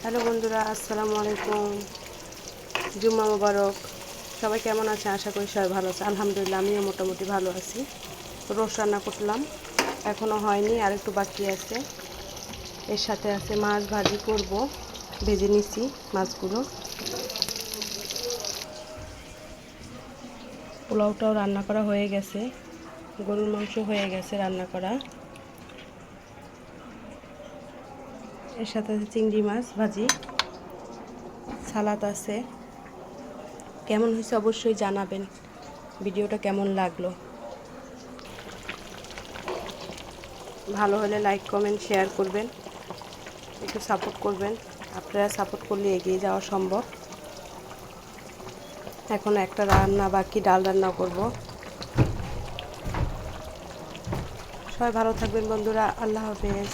Hello বন্ধুরা, আসসালামু আলাইকুম। জুম্মা মোবারক। সবাই কেমন আছে? আশা করি সবাই ভালো আছে। আলহামদুলিল্লাহ, আমিও মোটামুটি ভালো আছি। রোস্ট রান্না করলাম, এখনও হয়নি, আর একটু বাকি আছে। এর সাথে আছে মাছ ভাজি করব, ভেজে নিছি মাছগুলো। পোলাওটাও রান্না করা হয়ে গেছে, গরুর মাংস হয়ে গেছে রান্না করা। এর সাথে আছে চিংড়ি মাছ ভাজি, সালাদ আছে। কেমন হয়েছে অবশ্যই জানাবেন, ভিডিওটা কেমন লাগলো। ভালো হলে লাইক কমেন্ট শেয়ার করবেন, একটু সাপোর্ট করবেন। আপনারা সাপোর্ট করলে এগিয়ে যাওয়া সম্ভব। এখন একটা রান্না বাকি, ডাল রান্না করব। সবাই ভালো থাকবেন বন্ধুরা, আল্লাহ হাফেজ।